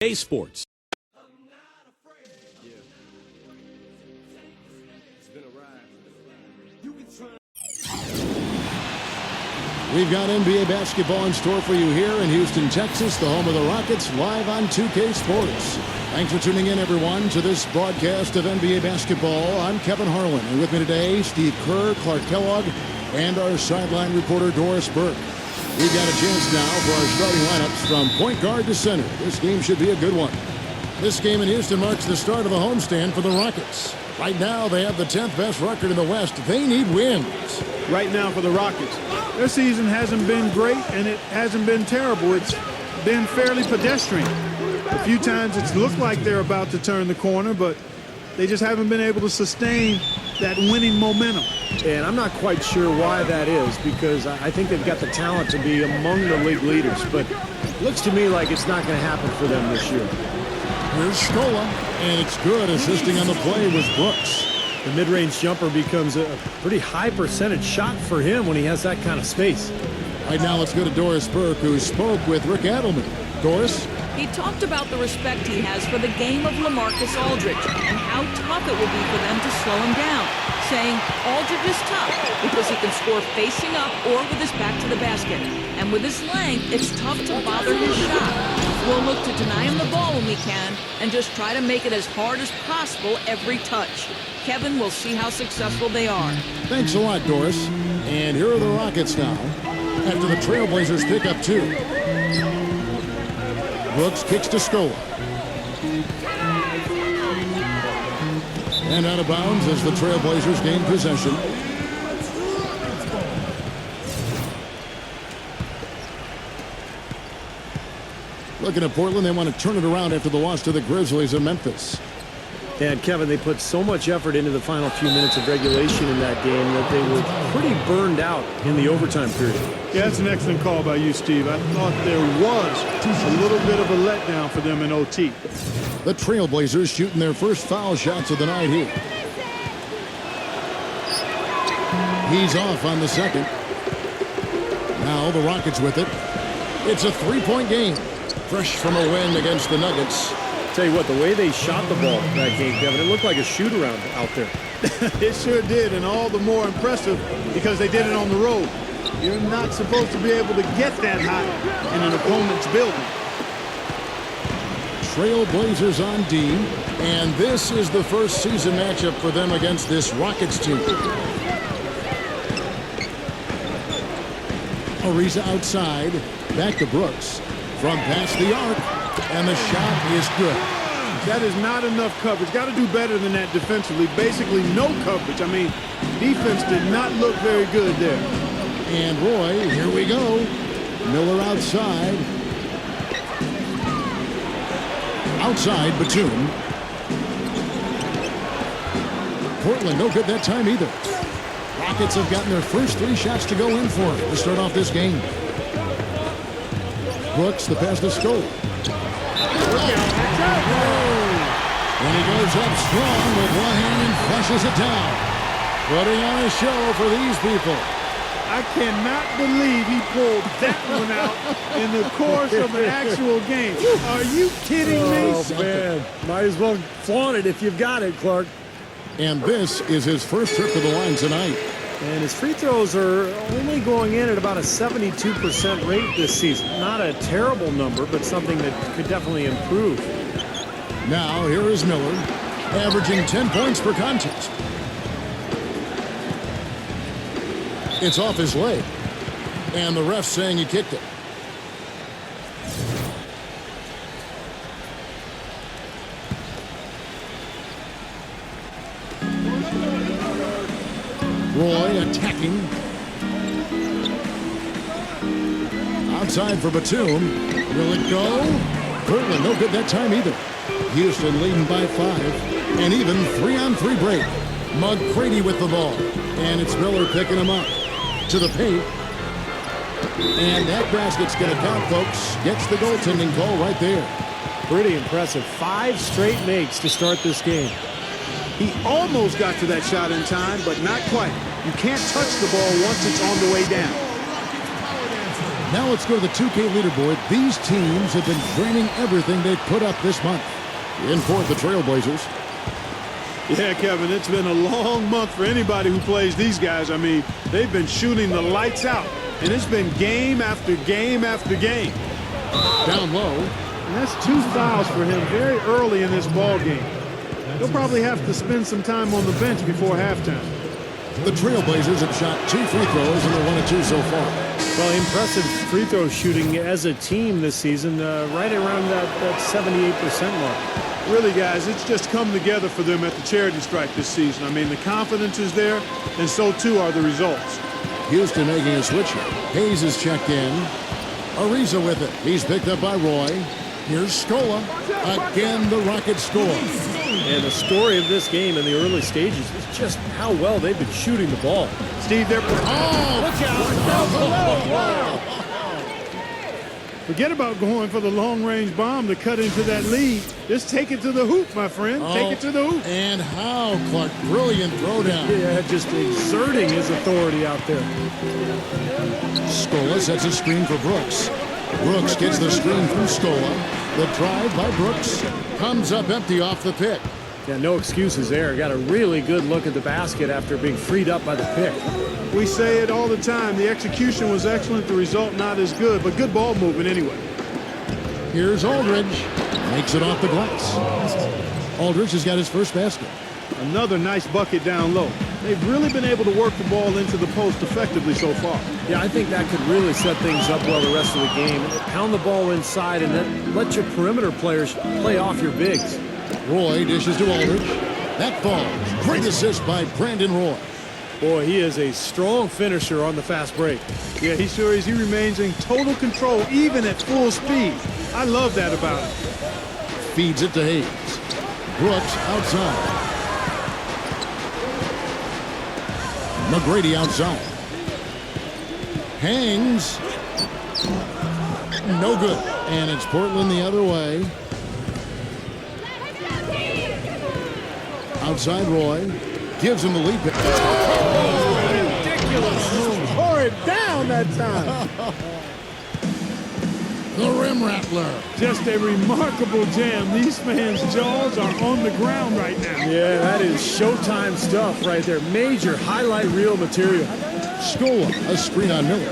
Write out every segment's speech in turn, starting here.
A Sports. We've got NBA basketball in store for you here in Houston, Texas, the home of the Rockets, live on 2K Sports. Thanks for tuning in, everyone, to this broadcast of NBA basketball. I'm Kevin Harlan, and with me today, Steve Kerr, Clark Kellogg, and our sideline reporter, Doris Burke. We've got a chance now for our starting lineups from point guard to center. This game should be a good one. This game in Houston marks the start of a homestand for the Rockets. Right now, they have the 10th best record in the West. They need wins. Right now for the Rockets, their season hasn't been great, and it hasn't been terrible. It's been fairly pedestrian. A few times it's looked like they're about to turn the corner, but they just haven't been able to sustain that winning momentum. And I'm not quite sure why that is, because I think they've got the talent to be among the league leaders, but it looks to me like it's not going to happen for them this year. Here's Scola, and it's good. Assisting on the play was Brooks. The mid-range jumper becomes a pretty high percentage shot for him when he has that kind of space. Right now, let's go to Doris Burke, who spoke with Rick Adelman. Doris? He talked about the respect he has for the game of LaMarcus Aldridge and how tough it will be for them to slow him down, saying Aldridge is tough because he can score facing up or with his back to the basket. And with his length, it's tough to bother his shot. We'll look to deny him the ball when we can and just try to make it as hard as possible every touch. Kevin, will see how successful they are. Thanks a lot, Doris. And here are the Rockets now, after the Trailblazers pick up 2. Brooks kicks to Scola. And out of bounds as the Trailblazers gain possession. Looking at Portland, they want to turn it around after the loss to the Grizzlies of Memphis. And Kevin, they put so much effort into the final few minutes of regulation in that game that they were pretty burned out in the overtime period. Yeah, that's an excellent call by you, Steve. I thought there was a little bit of a letdown for them in OT. The Trailblazers shooting their first foul shots of the night here. He's off on the second. Now the Rockets with it. It's a 3-point game. Fresh from a win against the Nuggets. Tell you what, the way they shot the ball that game, Kevin, it looked like a shoot-around out there. It sure did, and all the more impressive because they did it on the road. You're not supposed to be able to get that high in an opponent's building. Trailblazers on D, and this is the first season matchup for them against this Rockets team. Ariza outside, back to Brooks. From past the arc, and the shot is good. That is not enough coverage. Got to do better than that defensively. Basically no coverage. I mean, defense did not look very good there. And Roy, here we go. Miller outside. Outside, Batum. Portland, no good that time either. Rockets have gotten their first 3 shots to go in for it to start off this game. Brooks, the pass to Scola. And he goes up strong with one hand and flushes it down. Putting on a show for these people. I cannot believe he pulled that one out in the course of an actual game. Are you kidding me? Oh, man. Might as well flaunt it if you've got it, Clark. And this is his first trip to the line tonight. And his free throws are only going in at about a 72% rate this season. Not a terrible number, but something that could definitely improve. Now, here is Miller, averaging 10 points per contest. It's off his leg, and the ref saying he kicked it. Roy attacking. Outside for Batum. Will it go? Portland no good that time either. Houston leading by 5. And even 3-on-3 break. McGrady with the ball. And it's Miller picking him up. To the paint. And that basket's going to count, folks. Gets the goaltending call right there. Pretty impressive. 5 straight makes to start this game. He almost got to that shot in time, but not quite. You can't touch the ball once it's on the way down. Now let's go to the 2K leaderboard. These teams have been draining everything they've put up this month. In fourth, the Trailblazers. Yeah, Kevin, it's been a long month for anybody who plays these guys. I mean, they've been shooting the lights out, and it's been game after game after game. Down low. And that's 2 fouls for him very early in this ball game. He'll probably have to spend some time on the bench before halftime. The Trailblazers have shot 2 free throws, and they're 1 of 2 so far. Well, impressive free throw shooting as a team this season, right around that 78% mark. Really, guys, it's just come together for them at the charity stripe this season. I mean, the confidence is there, and so too are the results. Houston making a switch here. Hayes is checked in. Ariza with it. He's picked up by Roy. Here's Scola. Again, the Rockets score. And the story of this game in the early stages is just how well they've been shooting the ball. Steve, they're... Oh, look out. Forget about going for the long-range bomb to cut into that lead. Just take it to the hoop, my friend. Take it to the hoop. And how, Clark. Brilliant throwdown. Yeah, just exerting his authority out there. Scola sets a screen for Brooks. Brooks gets the screen from Scola. The drive by Brooks comes up empty off the pick. Yeah, no excuses there. Got a really good look at the basket after being freed up by the pick. We say it all the time. The execution was excellent. The result not as good, but good ball movement anyway. Here's Aldridge. Makes it off the glass. Aldridge has got his first basket. Another nice bucket down low. They've really been able to work the ball into the post effectively so far. Yeah, I think that could really set things up well the rest of the game. Pound the ball inside and then let your perimeter players play off your bigs. Roy dishes to Aldridge. That falls. Great assist by Brandon Roy. Boy, he is a strong finisher on the fast break. Yeah, he sure is. He remains in total control even at full speed. I love that about him. Feeds it to Hayes. Brooks outside. McGrady outside. Hangs. No good. And it's Portland the other way. Outside Roy. Gives him the lead. Ridiculous. Tore it down that time. The rim rattler. Just a remarkable jam. These fans' jaws are on the ground right now. Yeah, that is Showtime stuff right there. Major highlight reel material. Scola, a screen on Miller.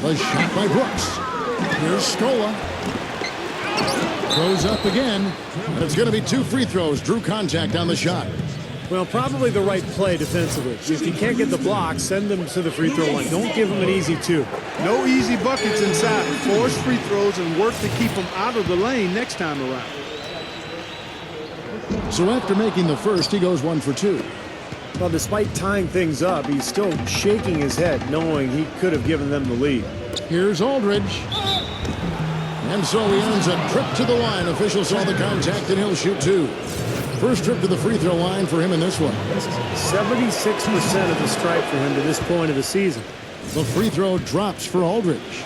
The shot by Brooks. Here's Scola. Goes up again. And it's going to be 2 free throws. Drew contact on the shot. Well, probably the right play defensively. If you can't get the block, send them to the free throw line. Don't give them an easy 2. No easy buckets inside. Force free throws and work to keep them out of the lane next time around. So after making the first, he goes 1 for 2. Well, despite tying things up, he's still shaking his head, knowing he could have given them the lead. Here's Aldridge. And so he earns a trip to the line. Officials saw the contact, and he'll shoot 2. First trip to the free throw line for him in this one. 76% of the strike for him to this point of the season. The free throw drops for Aldridge.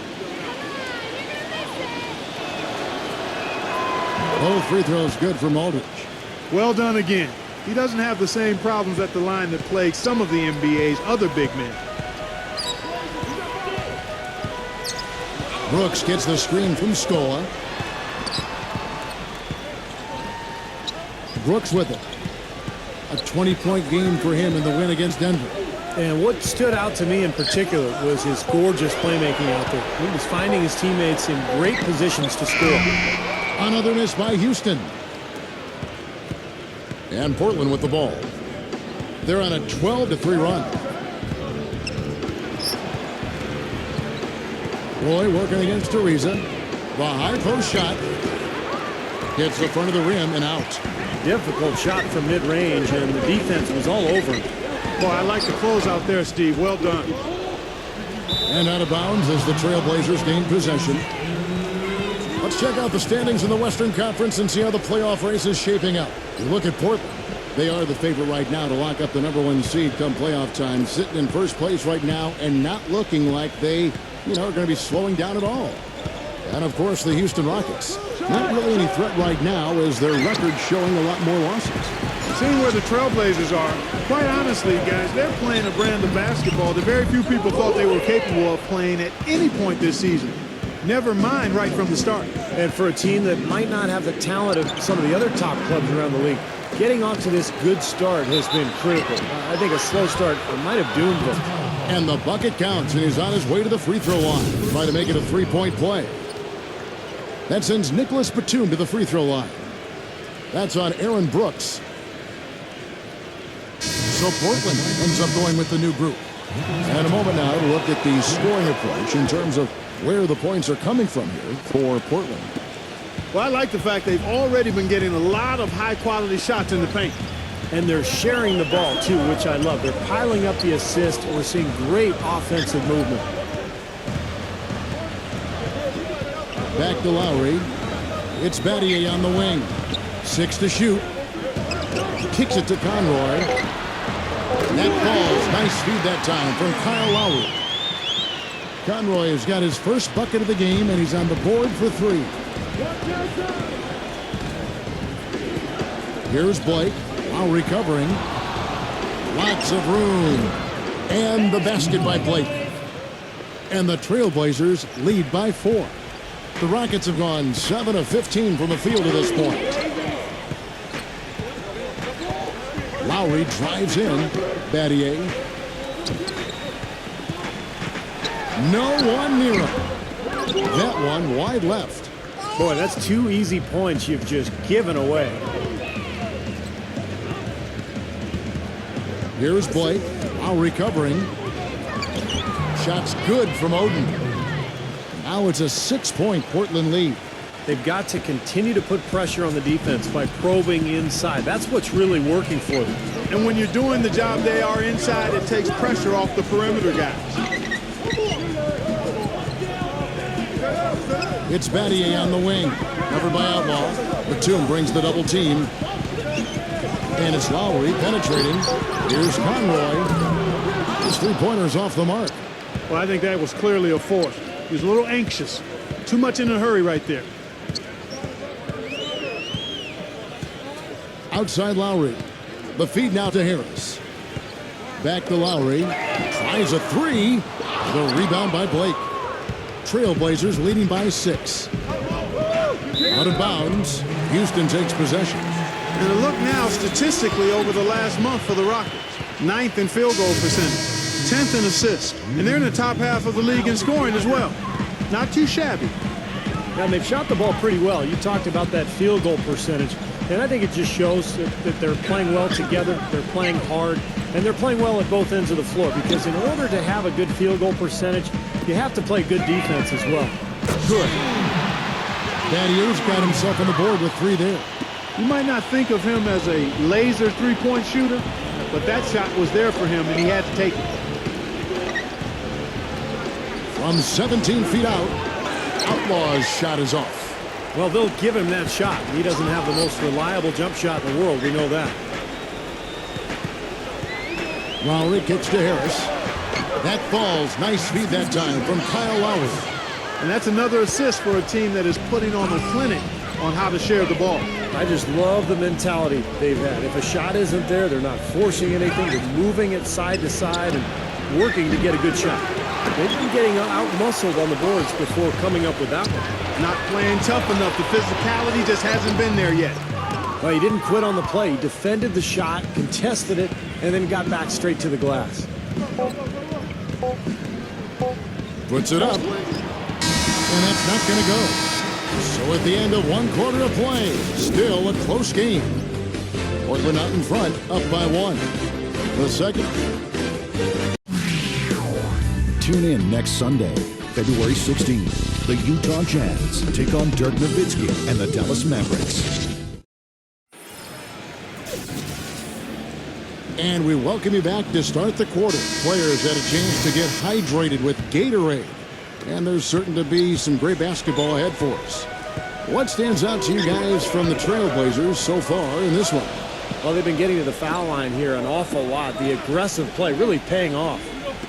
Both free throws good from Aldridge. Well done again. He doesn't have the same problems at the line that plague some of the NBA's other big men. Brooks gets the screen from Scola. Brooks with it. A 20-point game for him in the win against Denver. And what stood out to me in particular was his gorgeous playmaking out there. He was finding his teammates in great positions to score. Another miss by Houston. And Portland with the ball. They're on a 12-3 run. Roy working against Ariza. The high post shot. Hits the front of the rim and out. Difficult shot from mid-range, and the defense was all over him. Boy, I like the close out there, Steve. Well done. And out of bounds as the Trailblazers gain possession. Let's check out the standings in the Western Conference and see how the playoff race is shaping up. You look at Portland. They are the favorite right now to lock up the #1 seed come playoff time, sitting in first place right now and not looking like they, are going to be slowing down at all. And, of course, the Houston Rockets. Not really any threat right now as their record showing a lot more losses. Seeing where the Trailblazers are, quite honestly, guys, they're playing a brand of basketball that very few people thought they were capable of playing at any point this season. Never mind right from the start. And for a team that might not have the talent of some of the other top clubs around the league, getting off to this good start has been critical. I think a slow start might have doomed them. And the bucket counts, and he's on his way to the free throw line, trying to make it a three-point play. That sends Nicholas Batum to the free throw line. That's on Aaron Brooks. So Portland ends up going with the new group. And a moment now to look at the scoring approach in terms of where the points are coming from here for Portland. Well, I like the fact they've already been getting a lot of high-quality shots in the paint. And they're sharing the ball, too, which I love. They're piling up the assist. We're seeing great offensive movement. Back to Lowry. It's Battier on the wing. 6 to shoot. Kicks it to Conroy. That falls. Nice feed that time from Kyle Lowry. Conroy has got his first bucket of the game, and he's on the board for 3. Here's Blake. Lowry covering. Lots of room. And the basket by Blake. And the Trailblazers lead by 4. The Rockets have gone 7 of 15 from the field to this point. Lowry drives in. Battier. No one near him. That one wide left. Boy, that's 2 easy points you've just given away. Here's Blake. Lowry covering. Shot's good from Oden. Now it's a 6-point Portland lead. They've got to continue to put pressure on the defense by probing inside. That's what's really working for them. And when you're doing the job they are inside, it takes pressure off the perimeter guys. It's Battier on the wing. Covered by Outlaw. Batum brings the double team. And it's Lowry penetrating. Here's Conroy. His three-pointer's off the mark. Well, I think that was clearly a force. He was a little anxious. Too much in a hurry right there. Outside Lowry. The feed now to Harris. Back to Lowry. Tries a 3. The rebound by Blake. Trailblazers leading by 6. Out of bounds. Houston takes possession. And a look now statistically over the last month for the Rockets. 9th in field goal percentage. 10th in assists. And they're in the top half of the league in scoring as well. Not too shabby. Now, they've shot the ball pretty well. You talked about that field goal percentage. And I think it just shows that they're playing well together. They're playing hard. And they're playing well at both ends of the floor. Because in order to have a good field goal percentage, you have to play good defense as well. Good. Battier's got himself on the board with 3 there. You might not think of him as a laser three-point shooter, but that shot was there for him, and he had to take it. From 17 feet out, Outlaw's shot is off. Well, they'll give him that shot. He doesn't have the most reliable jump shot in the world. We know that. Lowry kicks to Harris. That falls. Nice feed that time from Kyle Lowry. And that's another assist for a team that is putting on a clinic on how to share the ball. I just love the mentality they've had. If a shot isn't there, they're not forcing anything. They're moving it side to side and working to get a good shot. They've been getting out-muscled on the boards before coming up with that one. Not playing tough enough. The physicality just hasn't been there yet. Well, he didn't quit on the play. He defended the shot, contested it, and then got back straight to the glass. Puts it up. And that's not going to go. So at the end of 1 quarter of play, still a close game. Portland out in front, up by 1. The second. Tune in next Sunday, February 16th. The Utah Jazz take on Dirk Nowitzki and the Dallas Mavericks. And we welcome you back to start the quarter. Players had a chance to get hydrated with Gatorade. And there's certain to be some great basketball ahead for us. What stands out to you guys from the Trailblazers so far in this one? Well, they've been getting to the foul line here an awful lot. The aggressive play really paying off.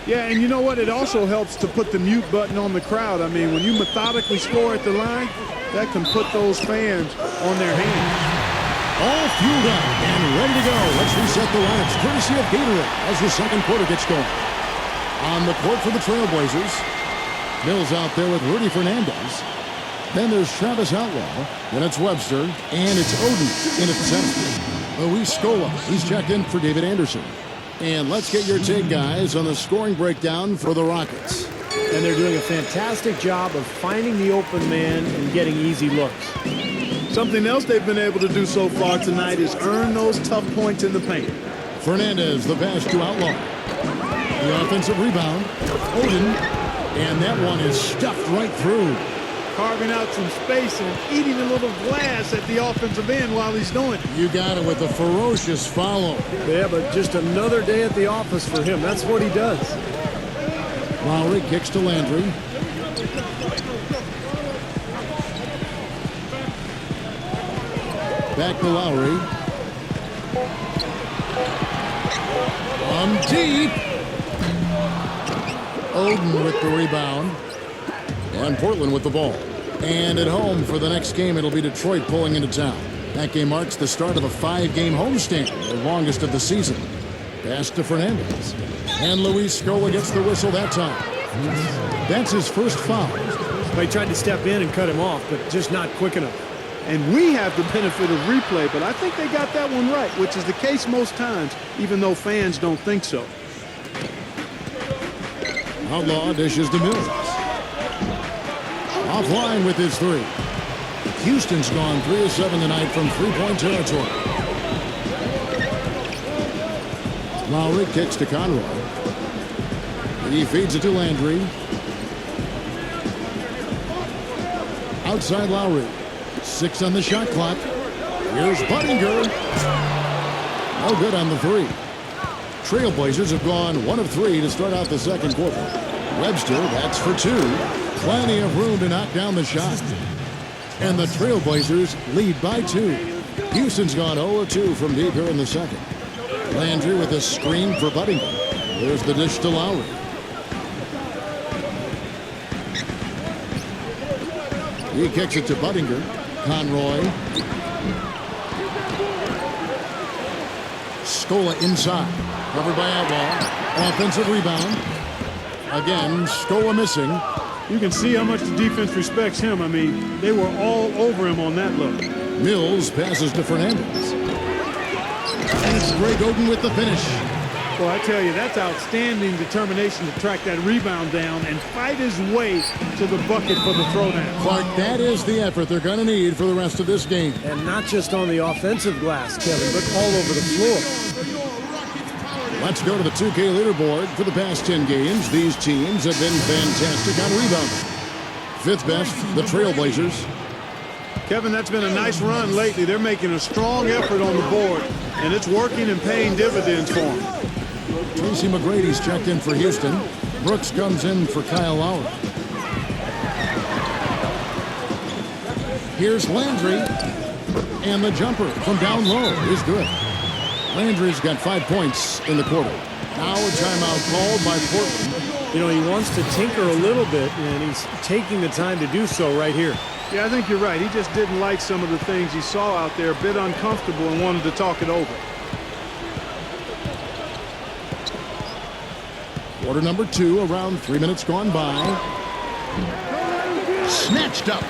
Yeah, and you know what? It also helps to put the mute button on the crowd. I mean, when you methodically score at the line, that can put those fans on their hands. All fueled up and ready to go. Let's reset the lines, courtesy of Gatorade, as the second quarter gets going. On the court for the Trailblazers, Mills out there with Rudy Fernandez. Then there's Travis Outlaw. Then it's Webster. And it's Oden in at the center. Luis Scola, he's checked in for David Anderson. And let's get your take, guys, on the scoring breakdown for the Rockets. And they're doing a fantastic job of finding the open man and getting easy looks. Something else they've been able to do so far tonight is earn those tough points in the paint. Fernandez, the pass to Outlaw. The offensive rebound. Oden. And that one is stuffed right through. Carving out some space and eating a little glass at the offensive end while he's doing it. You got it with a ferocious follow. Yeah, but just another day at the office for him. That's what he does. Lowry kicks to Landry. Back to Lowry. From deep. Oden with the rebound. And Portland with the ball. And at home for the next game, it'll be Detroit pulling into town. That game marks the start of a 5-game homestand, the longest of the season. Pass to Fernandez. And Luis Scola gets the whistle that time. That's his first foul. They tried to step in and cut him off, but just not quick enough. And we have the benefit of replay, but I think they got that one right, which is the case most times, even though fans don't think so. Outlaw dishes to Mills. Offline with his three. Houston's gone 3 of 7 tonight from three-point territory. Lowry kicks to Conroy. He feeds it to Landry. Outside Lowry. 6 on the shot clock. Here's Budinger. No good on the three. Trailblazers have gone 1 of 3 to start out the second quarter. Webster, that's for 2. Plenty of room to knock down the shot. And the Trailblazers lead by 2. Houston's gone 0 of 2 from deep here in the second. Landry with a screen for Budinger. There's the dish to Lowry. He kicks it to Budinger. Conroy. Scola inside. Covered by Outlaw. Offensive rebound. Again, Scola missing. You can see how much the defense respects him. I mean, they were all over him on that look. Mills passes to Fernandez. And it's Greg Oden with the finish. Well, I tell you, that's outstanding determination to track that rebound down and fight his way to the bucket for the throwdown. Clark, that is the effort they're going to need for the rest of this game. And not just on the offensive glass, Kevin, but all over the floor. Let's go to the 2K leaderboard. For the past 10 games, these teams have been fantastic on rebounding. 5th best, the Trailblazers. Kevin, that's been a nice run lately. They're making a strong effort on the board, and it's working and paying dividends for them. Tracy McGrady's checked in for Houston. Brooks comes in for Kyle Lowry. Here's Landry. And the jumper from down low is good. Landry's got 5 points in the quarter. Now a timeout called by Portland. You know, he wants to tinker a little bit, and he's taking the time to do so right here. Yeah, I think you're right. He just didn't like some of the things he saw out there, a bit uncomfortable, and wanted to talk it over. Quarter number 2, around 3 minutes gone by. Snatched up.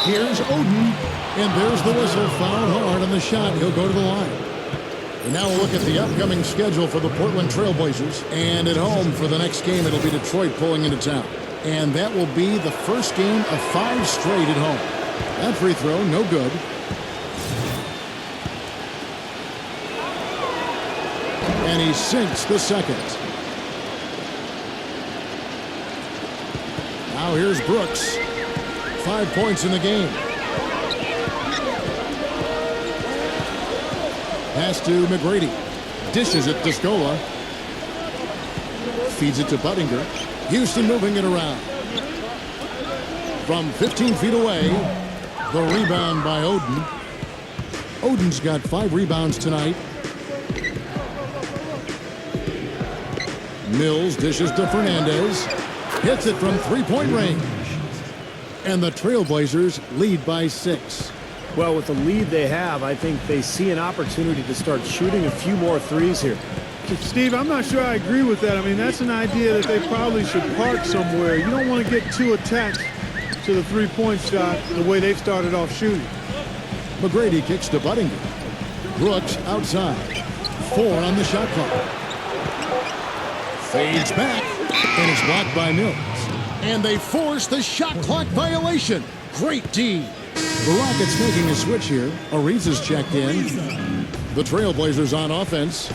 Here's Oden. And there's the whistle. Foul hard on the shot. He'll go to the line. And now we'll look at the upcoming schedule for the Portland Trailblazers. And at home for the next game, it'll be Detroit pulling into town. And that will be the first game of 5 straight at home. That free throw, no good. And he sinks the second. Now here's Brooks. 5 points in the game. Pass to McGrady. Dishes it to Scola. Feeds it to Budinger. Houston moving it around. From 15 feet away, the rebound by Oden. Oden's got 5 rebounds tonight. Mills dishes to Fernandez. Hits it from 3-point range. And the Trailblazers lead by 6. Well, with the lead they have, I think they see an opportunity to start shooting a few more threes here. Steve, I'm not sure I agree with that. I mean, that's an idea that they probably should park somewhere. You don't want to get too attached to the three-point shot the way they've started off shooting. McGrady kicks to Buddington. Brooks outside. 4 on the shot clock. Fades back and is blocked by Mills. And they force the shot clock violation. Great D. The Rockets making a switch here. Ariza's checked in. The Trailblazers on offense.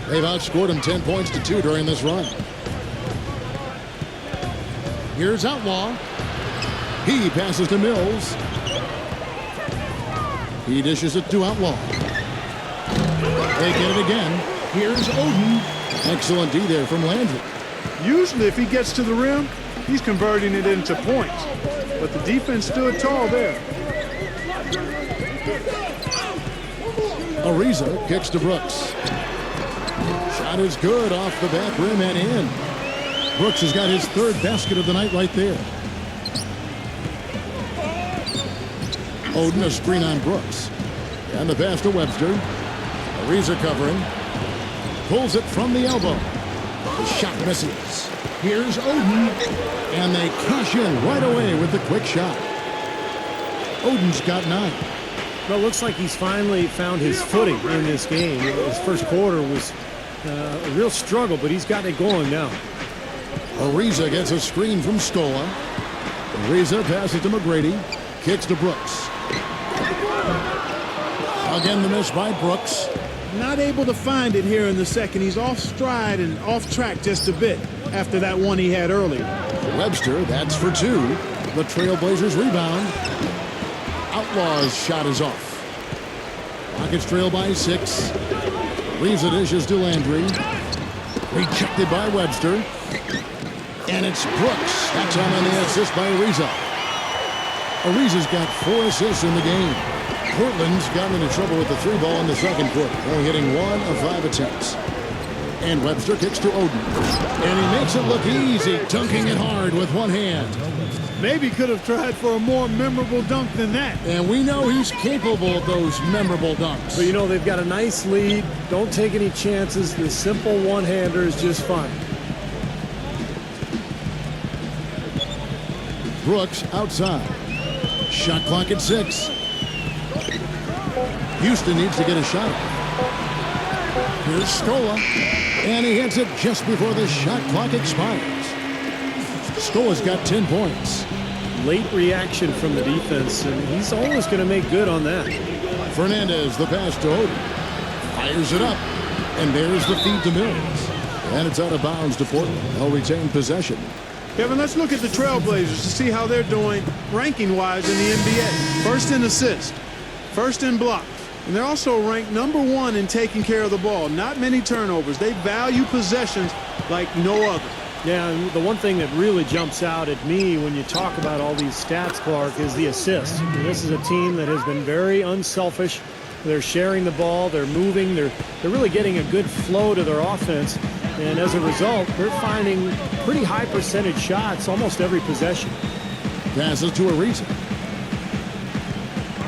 They've outscored them 10 points to 2 during this run. Here's Outlaw. He passes to Mills. He dishes it to Outlaw. They get it again. Here's Oden. Excellent D there from Landry. Usually, if he gets to the rim, he's converting it into points. But the defense stood tall there. Ariza kicks to Brooks. Shot is good off the back rim and in. Brooks has got his 3rd basket of the night right there. Oden a screen on Brooks. And the pass to Webster. Ariza covering. Pulls it from the elbow. The shot misses. Here's Oden. And they cash in right away with the quick shot. Oden's got 9. Well, it looks like he's finally found his footing in this game. His first quarter was a real struggle, but he's got it going now. Ariza gets a screen from Scola. Ariza passes to McGrady. Kicks to Brooks. Again, the miss by Brooks. Not able to find it here in the second. He's off stride and off track just a bit after that one he had earlier. Webster, that's for 2. The Trailblazers rebound. Outlaw's shot is off. Rockets trail by 6. Ariza dishes to Landry. Rejected by Webster. And it's Brooks. That's on the assist by Ariza. Ariza's got 4 assists in the game. Portland's gotten into trouble with the 3 ball in the second quarter, only hitting 1 of 5 attempts. And Webster kicks to Oden. And he makes it look easy, dunking it hard with one hand. Maybe could have tried for a more memorable dunk than that. And we know he's capable of those memorable dunks. But, you know, they've got a nice lead. Don't take any chances. The simple one-hander is just fine. Brooks outside. Shot clock at 6. Houston needs to get a shot. Here's Scola. And he hits it just before the shot clock expires. Scola's got 10 points. Late reaction from the defense, and he's always going to make good on that. Fernandez, the pass to Oden. Fires it up. And there's the feed to Mills. And it's out of bounds to Portland. They'll retain possession. Kevin, let's look at the Trailblazers to see how they're doing ranking-wise in the NBA. First in assists, first in blocks, and they're also ranked number 1 in taking care of the ball. Not many turnovers. They value possessions like no other. Yeah, and the one thing that really jumps out at me when you talk about all these stats, Clark, is the assists. And this is a team that has been very unselfish. They're sharing the ball, they're moving, they're really getting a good flow to their offense. And as a result, they're finding pretty high percentage shots almost every possession. Passes to Ariza.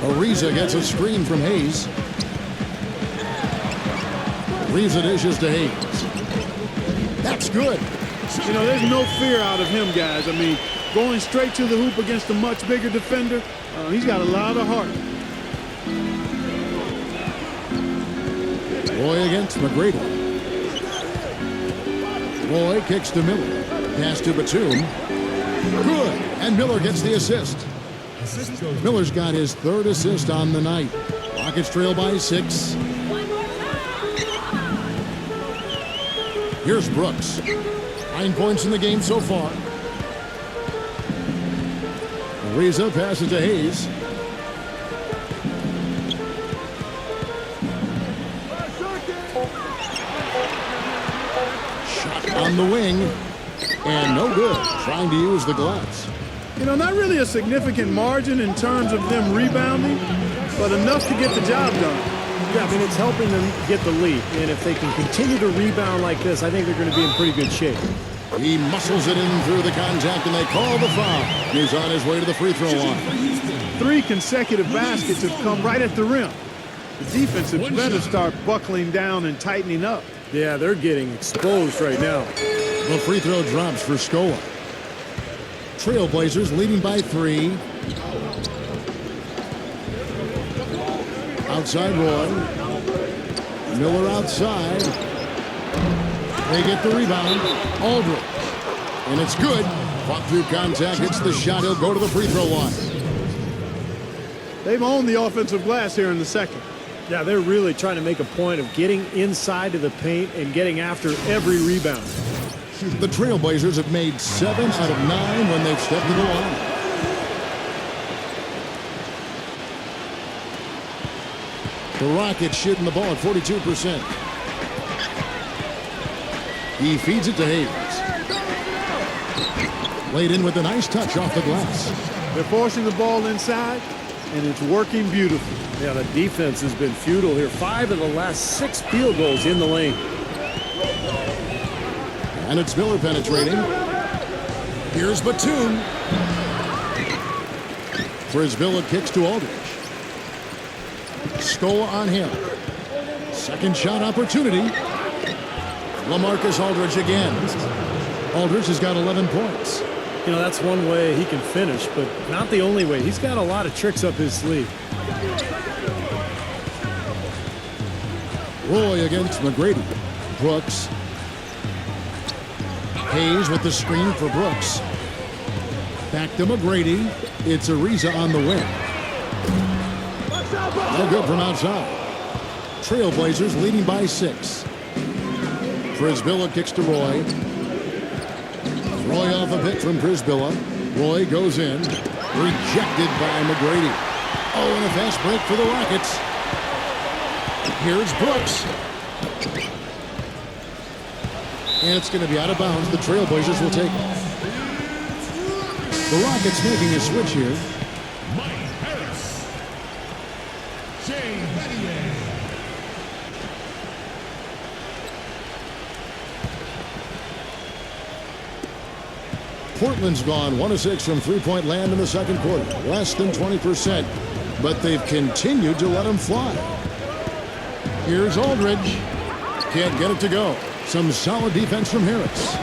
Ariza gets a screen from Hayes. Ariza dishes to Hayes. That's good. You know, there's no fear out of him, guys. I mean, going straight to the hoop against a much bigger defender, he's got a lot of heart. Roy against McGrady. Roy kicks to Miller. Pass to Batum. Good. And Miller gets the assist. Miller's got his 3rd assist on the night. Rockets trail by 6. Here's Brooks. 9 points in the game so far. Ariza passes to Hayes. Shot on the wing. And no good. Trying to use the glass. You know, not really a significant margin in terms of them rebounding, but enough to get the job done. Yeah, I mean, it's helping them get the lead. And if they can continue to rebound like this, I think they're going to be in pretty good shape. He muscles it in through the contact, and they call the foul. He's on his way to the free throw line. 3 consecutive baskets have come right at the rim. The defense had better start buckling down and tightening up. Yeah, they're getting exposed right now. The free throw drops for Scola. Trailblazers leading by 3. Outside Roy. Miller outside. They get the rebound. Aldridge. And it's good. Fought through contact. Hits the shot. He'll go to the free throw line. They've owned the offensive glass here in the second. Yeah, they're really trying to make a point of getting inside of the paint and getting after every rebound. The Trailblazers have made 7 out of 9 when they've stepped to the line. The Rockets shooting the ball at 42%. He feeds it to Hayes. Laid in with a nice touch off the glass. They're forcing the ball inside, and it's working beautifully. Yeah, the defense has been futile here. 5 of the last 6 field goals in the lane. And it's Miller penetrating. Here's Batum. Brisbilla kicks to Aldridge. Scola on him. Second shot opportunity. LaMarcus Aldridge again. Aldridge has got 11 points. You know, that's one way he can finish, but not the only way. He's got a lot of tricks up his sleeve. Roy against McGrady. Brooks. Hayes with the screen for Brooks. Back to McGrady. It's Ariza on the wing. No good from outside. Trailblazers leading by 6. Brisbilla kicks to Roy. Roy off a pick from Brisbilla. Roy goes in. Rejected by McGrady. Oh, and a fast break for the Rockets. Here's Brooks. And it's going to be out of bounds. The Trailblazers will take it. The Rockets making a switch here. Mike Harris. Jay Hedier. Portland's gone 1 of 6 from three-point land in the second quarter. Less than 20%. But they've continued to let them fly. Here's Aldridge. Can't get it to go. Some solid defense from Harris.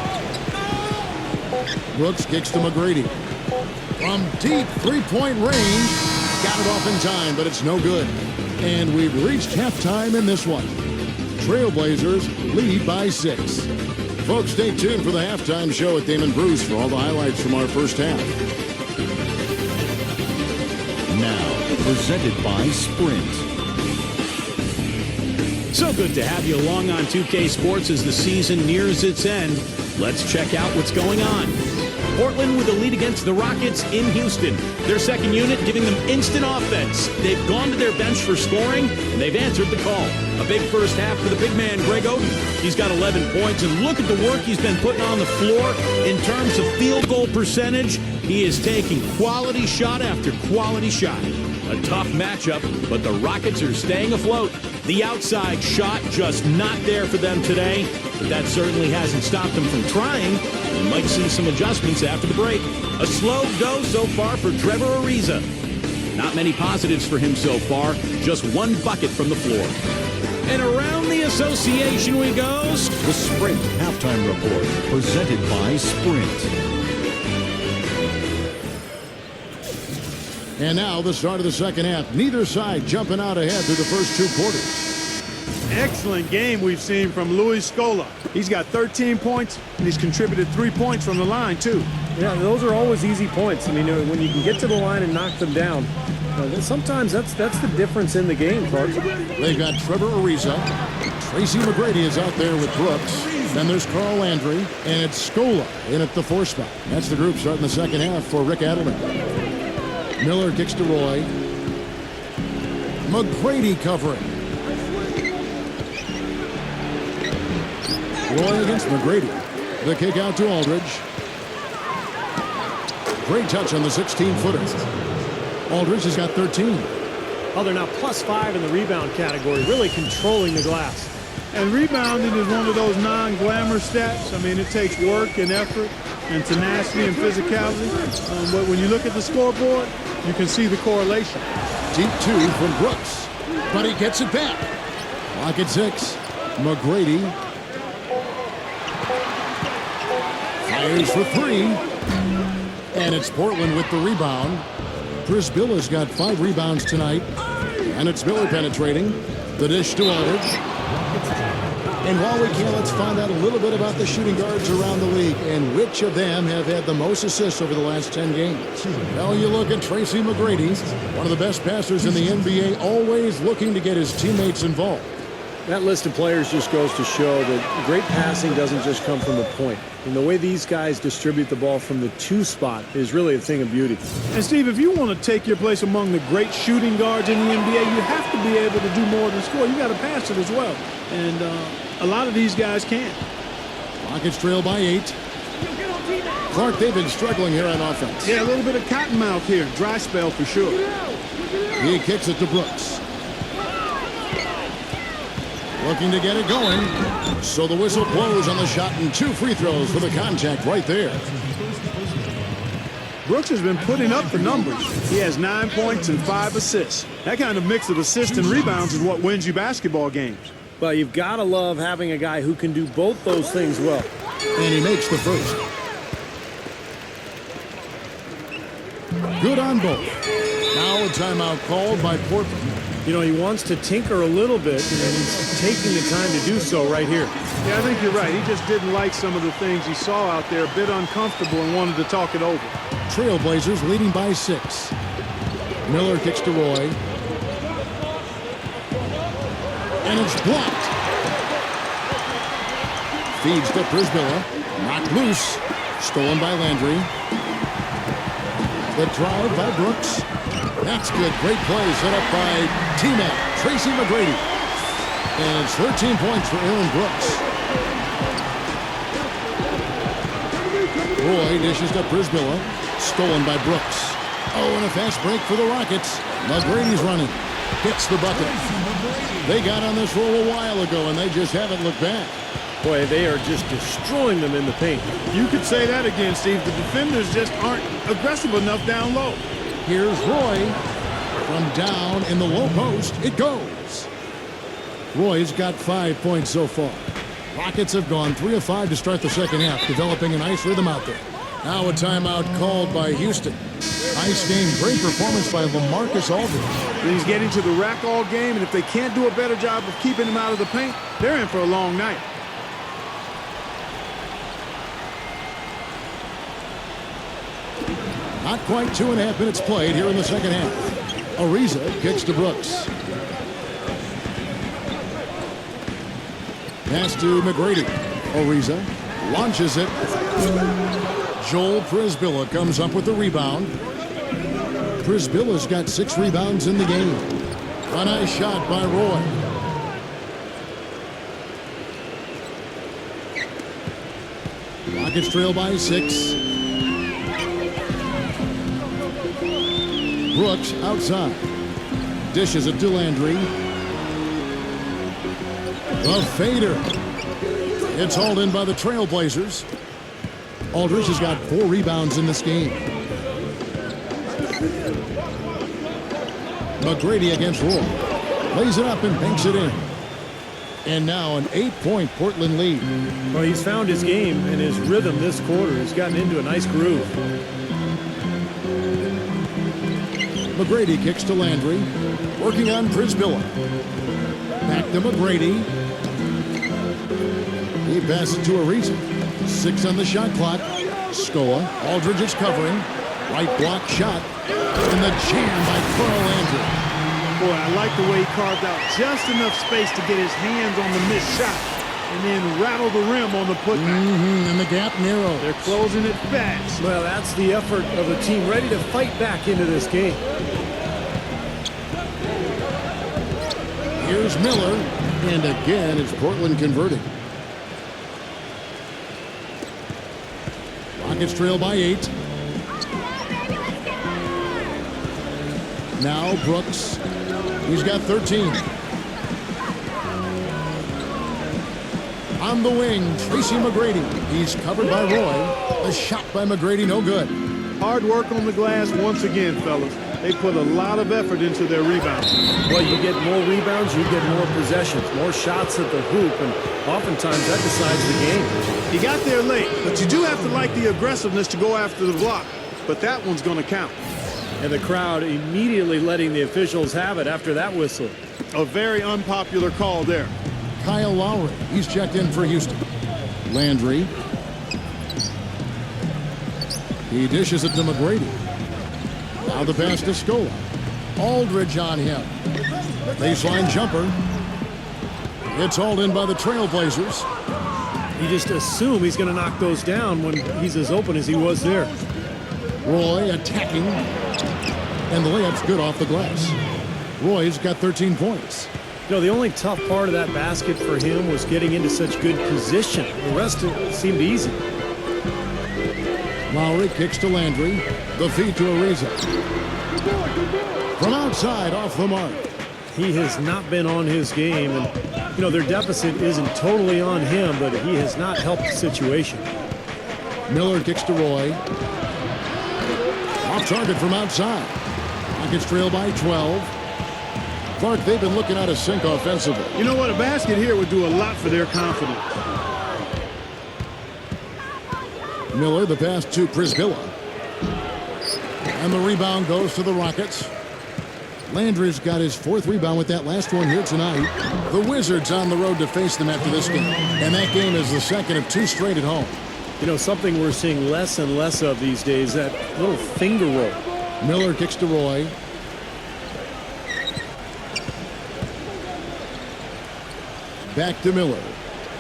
Brooks kicks to McGrady. From deep three-point range. Got it off in time, but it's no good. And we've reached halftime in this one. Trailblazers lead by 6. Folks, stay tuned for the halftime show at Damon Bruce for all the highlights from our first half. Now, presented by Sprint. So good to have you along on 2K Sports as the season nears its end. Let's check out what's going on. Portland with a lead against the Rockets in Houston. Their second unit giving them instant offense. They've gone to their bench for scoring, and they've answered the call. A big first half for the big man, Greg Oden. He's got 11 points, and look at the work he's been putting on the floor in terms of field goal percentage. He is taking quality shot after quality shot. A tough matchup, but the Rockets are staying afloat. The outside shot just not there for them today, but that certainly hasn't stopped them from trying. We might see some adjustments after the break. A slow go so far for Trevor Ariza. Not many positives for him so far, just 1 bucket from the floor. And around the association we go. The Sprint Halftime Report, presented by Sprint. And now the start of the second half. Neither side jumping out ahead through the first 2 quarters. Excellent game we've seen from Luis Scola. He's got 13 points, and he's contributed 3 points from the line, too. Yeah, those are always easy points. I mean, when you can get to the line and knock them down, sometimes that's the difference in the game, folks. They've got Trevor Ariza. Tracy McGrady is out there with Brooks. Then there's Carl Landry, and it's Scola in at the 4 spot. That's the group starting the second half for Rick Adelman. Miller kicks to Roy. McGrady covering. Roy against McGrady. The kick out to Aldridge. Great touch on the 16-footer. Aldridge has got 13. Oh, they're now +5 in the rebound category, really controlling the glass. And rebounding is one of those non-glamorous stats. I mean, it takes work and effort and tenacity and physicality. But when you look at the scoreboard, you can see the correlation. Deep two from Brooks, but he gets it back. Clock at 6. McGrady fires for 3. And it's Portland with the rebound. Prisbilla's got 5 rebounds tonight. And it's Miller penetrating. The dish to Aldridge. And while we can, let's find out a little bit about the shooting guards around the league and which of them have had the most assists over the last 10 games. Well, you look at Tracy McGrady, one of the best passers in the NBA, always looking to get his teammates involved. That list of players just goes to show that great passing doesn't just come from the point. And the way these guys distribute the ball from the 2 spot is really a thing of beauty. And Steve, if you want to take your place among the great shooting guards in the NBA, you have to be able to do more than score. You got to pass it as well. And a lot of these guys can't. Rockets trail by 8. Clark, they've been struggling here on offense. Yeah, a little bit of cottonmouth here. Dry spell for sure. He kicks it to Brooks. Looking to get it going. So the whistle blows on the shot and 2 free throws for the contact right there. Brooks has been putting up the numbers. He has 9 points and 5 assists. That kind of mix of assists and rebounds is what wins you basketball games. But you've got to love having a guy who can do both those things well. And he makes the first. Good on both. Now a timeout called by Portland. You know, he wants to tinker a little bit, and he's taking the time to do so right here. Yeah, I think you're right. He just didn't like some of the things he saw out there, a bit uncomfortable, and wanted to talk it over. Trailblazers leading by 6. Miller kicks to Roy. And it's blocked. Feeds to Prisbilla. Knocked loose. Stolen by Landry. The drive by Brooks. That's good. Great play set up by T-Mac, Tracy McGrady. And it's 13 points for Aaron Brooks. Roy dishes to Prisbilla. Stolen by Brooks. Oh, and a fast break for the Rockets. McGrady's running. Hits the bucket. They got on this roll a while ago, and they just haven't looked back. Boy, they are just destroying them in the paint. You could say that again, Steve. The defenders just aren't aggressive enough down low. Here's Roy. From down in the low post, it goes. Roy's got 5 points so far. Rockets have gone 3 of 5 to start the second half, developing a nice rhythm out there. Now a timeout called by Houston. Nice game. Great performance by LaMarcus Aldridge. He's getting to the rack all game, and if they can't do a better job of keeping him out of the paint, they're in for a long night. Not quite 2.5 minutes played here in the second half. Ariza kicks to Brooks. Pass to McGrady. Ariza launches it. Joel Prisbilla comes up with the rebound. Prisbilla's got 6 rebounds in the game. A nice shot by Roy. Rockets trail by 6. Brooks outside. Dishes it to Landry. The fader. It's hauled in by the Trailblazers. Aldridge has got 4 rebounds in this game. McGrady against Roy. Lays it up and banks it in. And now an 8-point Portland lead. Well, he's found his game and his rhythm this quarter. He's gotten into a nice groove. McGrady kicks to Landry. Working on Prisbilla. Back to McGrady. He passes to Ariza. 6 on the shot clock. Scola. Aldridge is covering. Right block shot. And the jam by Carl Landry. Boy, I like the way he carved out just enough space to get his hands on the missed shot and then rattle the rim on the putback. And the gap narrows. They're closing it fast. Well, that's the effort of the team ready to fight back into this game. Here's Miller. And again, it's Portland converting. Rockets trail by 8. Now Brooks. He's got 13. On the wing, Tracy McGrady. He's covered by Roy. The shot by McGrady, no good. Hard work on the glass once again, fellas. They put a lot of effort into their rebounds. Well, you get more rebounds, you get more possessions, more shots at the hoop, and oftentimes that decides the game. He got there late, but you do have to like the aggressiveness to go after the block. But that one's going to count. And the crowd immediately letting the officials have it after that whistle. A very unpopular call there. Kyle Lowry, he's checked in for Houston. Landry. He dishes it to McGrady. Now the pass to Scola. Aldridge on him. Baseline jumper. It's hauled in by the Trailblazers. You just assume he's going to knock those down when he's as open as he was there. Roy attacking. And the layup's good off the glass. Roy's got 13 points. You know, the only tough part of that basket for him was getting into such good position. The rest of it seemed easy. Lowry kicks to Landry. The feed to Ariza. From outside, off the mark. He has not been on his game, and, you know, their deficit isn't totally on him, but he has not helped the situation. Miller kicks to Roy. Off target from outside. Rockets trail by 12. Clark, they've been looking out of sync offensively. You know what? A basket here would do a lot for their confidence. Miller, the pass to Prisbilla. And the rebound goes to the Rockets. Landry's got his 4th rebound with that last one here tonight. The Wizards on the road to face them after this game. And that game is the second of 2 straight at home. You know, something we're seeing less and less of these days, that little finger roll. Miller kicks to Roy. Back to Miller.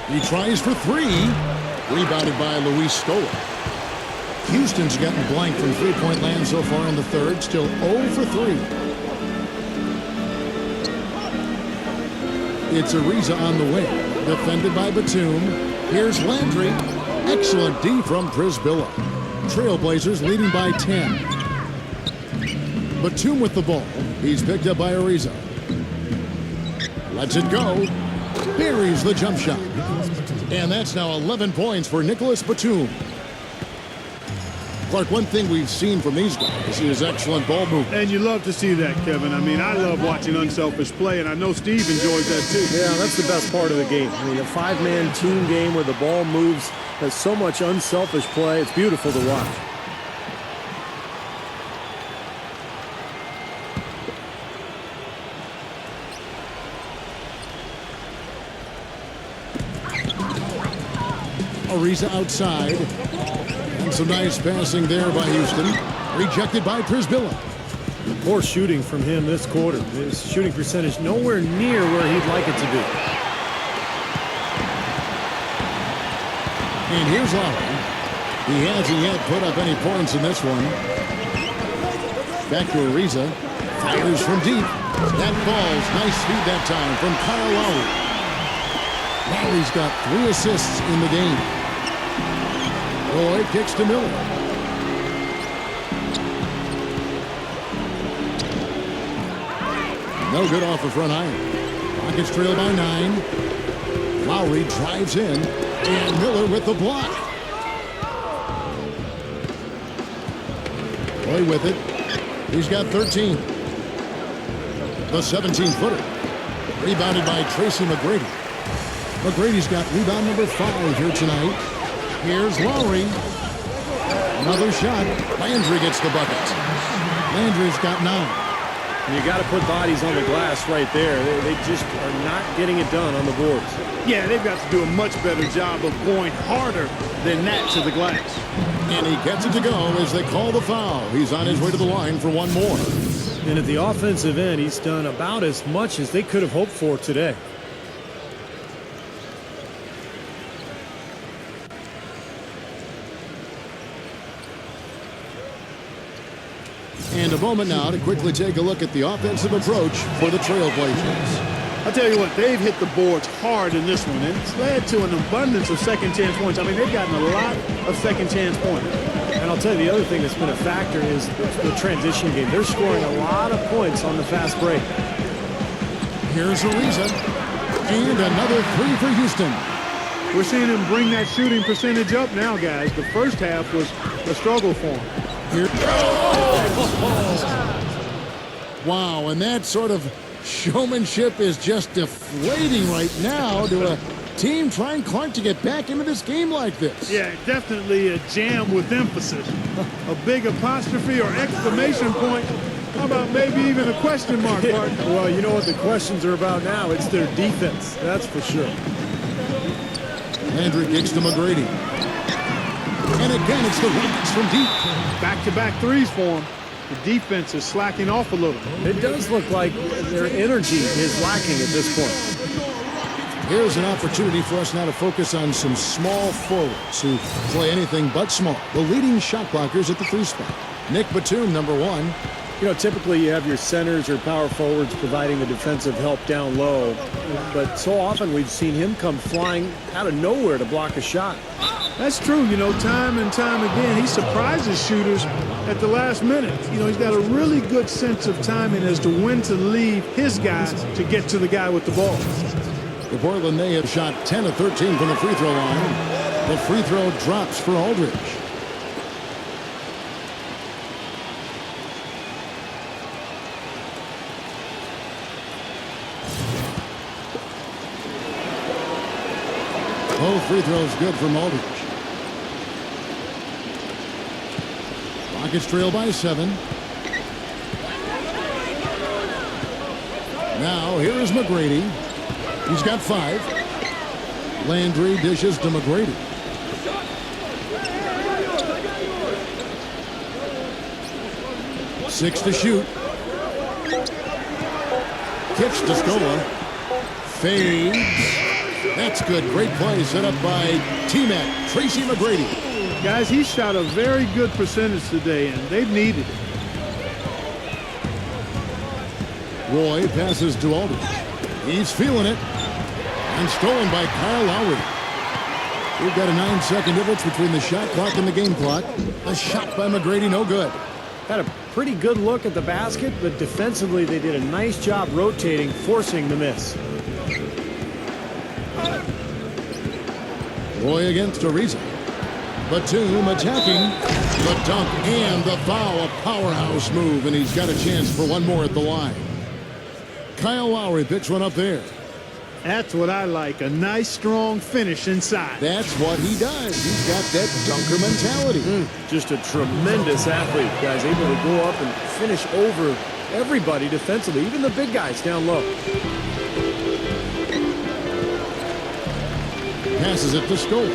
He tries for 3. Rebounded by Luis Scola. Houston's gotten blank from three-point land so far in the third. Still 0 for 3. It's Ariza on the wing. Defended by Batum. Here's Landry. Excellent D from Prisbilla. Trailblazers leading by 10. Batum with the ball. He's picked up by Ariza. Lets it go. Buries the jump shot. And that's now 11 points for Nicholas Batum. Clark, one thing we've seen from these guys is excellent ball movement. And you love to see that, Kevin. I mean, I love watching unselfish play, and I know Steve enjoys that too. Yeah, that's the best part of the game. I mean, a 5-man team game where the ball moves, there's so much unselfish play. It's beautiful to watch. Ariza outside. And some nice passing there by Houston. Rejected by Prisbilla. Poor shooting from him this quarter. His shooting percentage nowhere near where he'd like it to be. And here's Lowry. He hasn't yet put up any points in this one. Back to Ariza. Fires from deep. That falls. Nice feed that time from Kyle Lowry. Lowry's got 3 assists in the game. Roy kicks to Miller. No good off the front iron. Rockets trail by 9. Lowry drives in. And Miller with the block. Roy with it. He's got 13. The 17-footer. Rebounded by Tracy McGrady. McGrady's got rebound number 5 here tonight. Here's Lowry. Another shot. Landry gets the bucket. Landry's got 9. And you got to put bodies on the glass right there. They just are not getting it done on the boards. Yeah, they've got to do a much better job of going harder than that to the glass. And he gets it to go as they call the foul. He's on his way to the line for one more. And at the offensive end, he's done about as much as they could have hoped for today. And a moment now to quickly take a look at the offensive approach for the Trailblazers. I'll tell you what, they've hit the boards hard in this one, and it's led to an abundance of second-chance points. I mean, they've gotten a lot of second-chance points. And I'll tell you, the other thing that's been a factor is the transition game. They're scoring a lot of points on the fast break. Here's Ariza. And another 3 for Houston. We're seeing him bring that shooting percentage up now, guys. The first half was a struggle for him. Here. Wow, and that sort of showmanship is just deflating right now to a team trying Clark to get back into this game like this. Yeah, definitely a jam with emphasis. A big apostrophe or exclamation point. How about maybe even a question mark, Clark? Well, you know what the questions are about now. It's their defense, that's for sure. Landry kicks to McGrady. And again, it's the Rockets from deep. Back-to-back threes for him. The defense is slacking off a little. It does look like their energy is lacking at this point. Here's an opportunity for us now to focus on some small forwards who play anything but small. The leading shot blockers at the 3 spot. Nick Batum, number 1. You know, typically you have your centers or power forwards providing the defensive help down low, but so often we've seen him come flying out of nowhere to block a shot. That's true. You know, time and time again, he surprises shooters at the last minute. You know, he's got a really good sense of timing as to when to leave his guys to get to the guy with the ball. For Portland, they have shot 10 of 13 from the free throw line. The free throw drops for Aldridge. Both free throws good from Aldridge. Rockets trail by 7. Now here is McGrady. He's got 5. Landry dishes to McGrady. Six to shoot. Kicks to Scola. Fades. That's good. Great play set up by T-Mac, Tracy McGrady. Guys, he shot a very good percentage today, and they've needed it. Roy passes to Aldridge. He's feeling it. And stolen by Kyle Lowry. We've got a 9-second difference between the shot clock and the game clock. A shot by McGrady, no good. Had a pretty good look at the basket, but defensively they did a nice job rotating, forcing the miss. Roy against Ariza. Batum attacking. The dunk and the foul. A powerhouse move, and he's got a chance for one more at the line. Kyle Lowry picks one up there. That's what I like. A nice, strong finish inside. That's what he does. He's got that dunker mentality. Just a tremendous athlete, guys, able to go up and finish over everybody defensively, even the big guys down low. Passes it to Scola.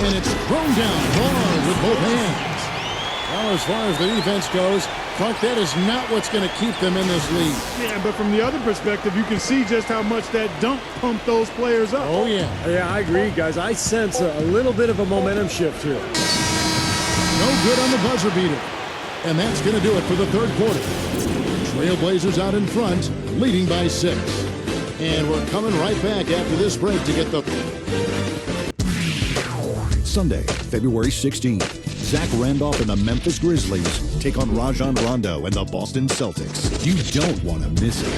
And it's thrown down hard with both hands. Well, as far as the defense goes, Clark, that is not what's going to keep them in this league. Yeah, but from the other perspective, you can see just how much that dunk pumped those players up. Oh, yeah. Yeah, I agree, guys. I sense a little bit of a momentum shift here. No good on the buzzer beater. And that's going to do it for the third quarter. Trailblazers out in front, leading by 6. And we're coming right back after this break to get the... Sunday, February 16th. Zach Randolph and the Memphis Grizzlies take on Rajon Rondo and the Boston Celtics. You don't want to miss it.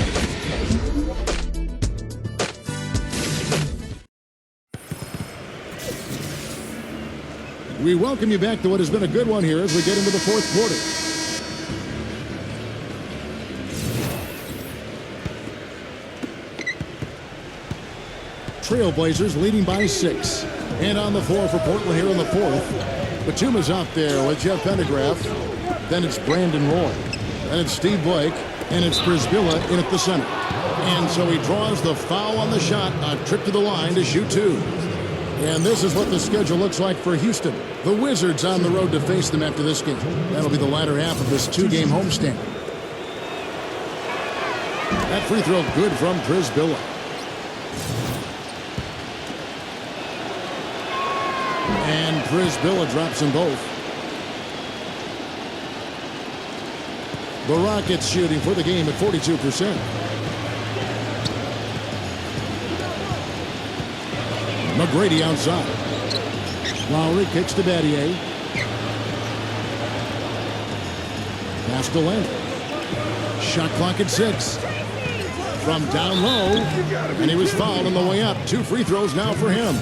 We welcome you back to what has been a good one here as we get into the fourth quarter. Trailblazers leading by 6. And on the floor for Portland here in the fourth. Batum is out there with Jeff Pendergraph. Then it's Brandon Roy. Then it's Steve Blake. And it's Brisbilla in at the center. And so he draws the foul on the shot. A trip to the line to shoot 2. And this is what the schedule looks like for Houston. The Wizards on the road to face them after this game. That'll be the latter half of this 2-game homestand. That free throw good from Brisbilla. And Brisbilla drops them both. The Rockets shooting for the game at 42%. McGrady outside. Lowry kicks to Battier. Pass to Landry. Shot clock at 6. from down low, and he was fouled on the way up. 2 free throws now for him.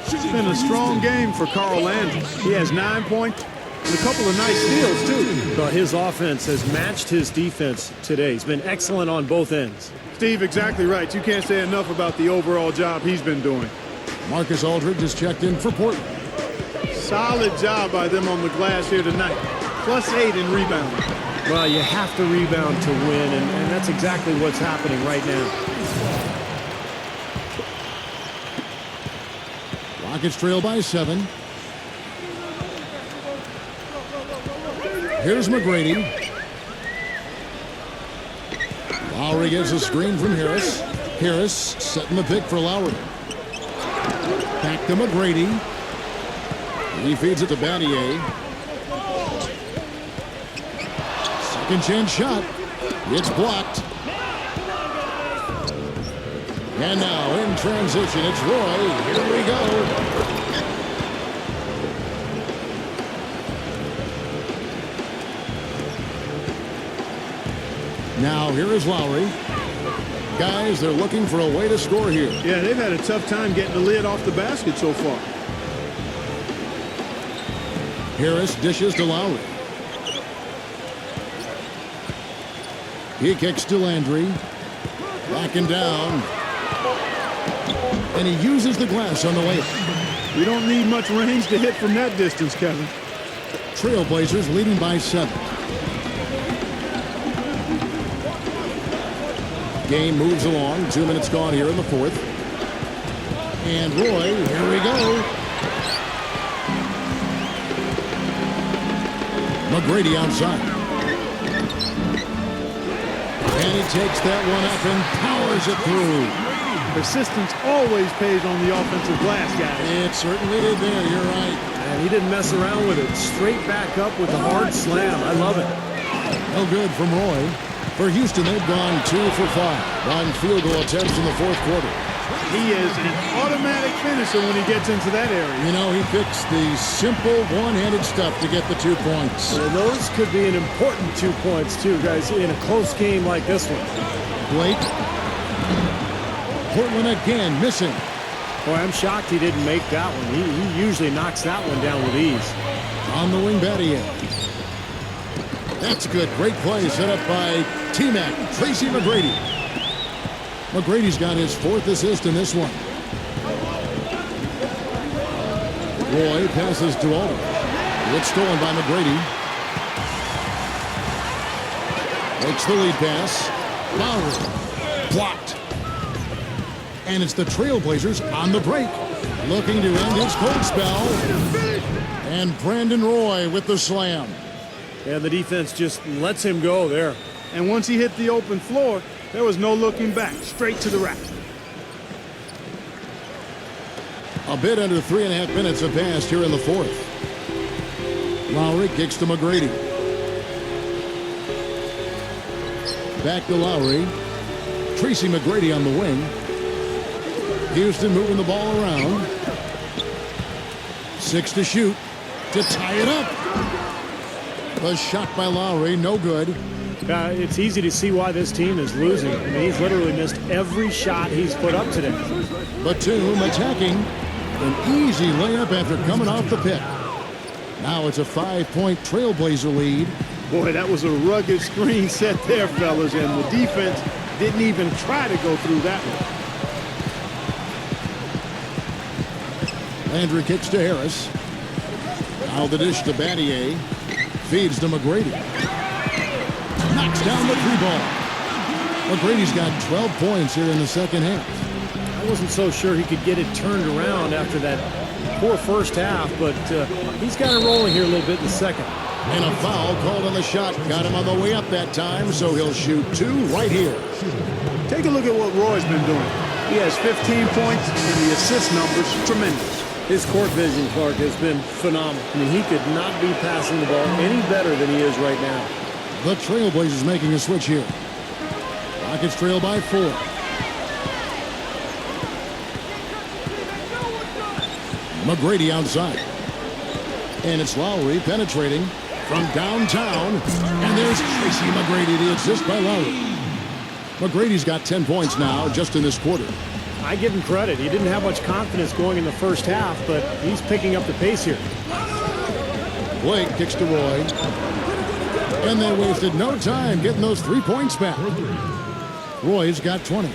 It's been a strong game for Carl Landry. He has 9 points and a couple of nice steals, too. Well, his offense has matched his defense today. He's been excellent on both ends. Steve, exactly right. You can't say enough about the overall job he's been doing. Marcus Aldridge is checked in for Portland. Solid job by them on the glass here tonight. +8 in rebounding. Well, you have to rebound to win, and that's exactly what's happening right now. Rockets trail by 7. Here's McGrady. Lowry gets a screen from Harris. Harris setting the pick for Lowry. Back to McGrady. He feeds it to Battier. Second chance shot. It's blocked. And now in transition, it's Roy. Here we go. Now here is Lowry. Guys, they're looking for a way to score here. Yeah, they've had a tough time getting the lid off the basket so far. Harris dishes to Lowry. He kicks to Landry. Backing down. And he uses the glass on the layup. You don't need much range to hit from that distance, Kevin. Trailblazers leading by 7. Game moves along. 2 minutes gone here in the 4th. And Roy, here we go. McGrady outside. And he takes that one up and powers it through. Persistence always pays on the offensive glass, guys. It certainly did there, you're right. And he didn't mess around with it. Straight back up with the hard slam. I love it. No good from Roy. For Houston, they've gone 2 for 5 on field goal attempts in the 4th quarter. He is an automatic finisher when he gets into that area. You know, he picks the simple one-handed stuff to get the 2 points. Well, those could be an important 2 points, too, guys, in a close game like this one. Blake. Portland again missing. Boy, I'm shocked he didn't make that one. He usually knocks that one down with ease. On the wing, Battier. That's good. Great play set up by T-Mac. Tracy McGrady. McGrady's got his 4th assist in this one. Roy passes to Aldridge. It's stolen by McGrady. Makes the lead pass. Lowry. Blocked. And it's the Trailblazers on the break. Looking to end his cold spell. And Brandon Roy with the slam. And the defense just lets him go there. And once he hit the open floor, there was no looking back. Straight to the rack. A bit under 3.5 minutes have passed here in the 4th. Lowry kicks to McGrady. Back to Lowry. Tracy McGrady on the wing. Houston moving the ball around. 6 to shoot to tie it up. A shot by Lowry, no good. It's easy to see why this team is losing. I mean, he's literally missed every shot he's put up today. Batum attacking. An easy layup after coming off the pick. Now it's a 5-point Trailblazer lead. Boy, that was a rugged screen set there, fellas, and the defense didn't even try to go through that one. Landry kicks to Harris. Now the dish to Battier. Feeds to McGrady. Knocks down the 3-ball. McGrady's got 12 points here in the second half. I wasn't so sure he could get it turned around after that poor first half, but he's got it rolling here a little bit in the second. And a foul called on the shot. Got him on the way up that time, so he'll shoot 2 right here. Take a look at what Roy's been doing. He has 15 points, and the assist numbers tremendous. His court vision, Clark, has been phenomenal. I mean, he could not be passing the ball any better than he is right now. The Trailblazers making a switch here. Rockets trail by 4. McGrady outside. And it's Lowry penetrating from downtown. And there's Tracy McGrady, the assist by Lowry. McGrady's got 10 points now just in this quarter. I give him credit. He didn't have much confidence going in the first half, but he's picking up the pace here. Blake kicks to Roy. And they wasted no time getting those 3 points back. Roy's got 20.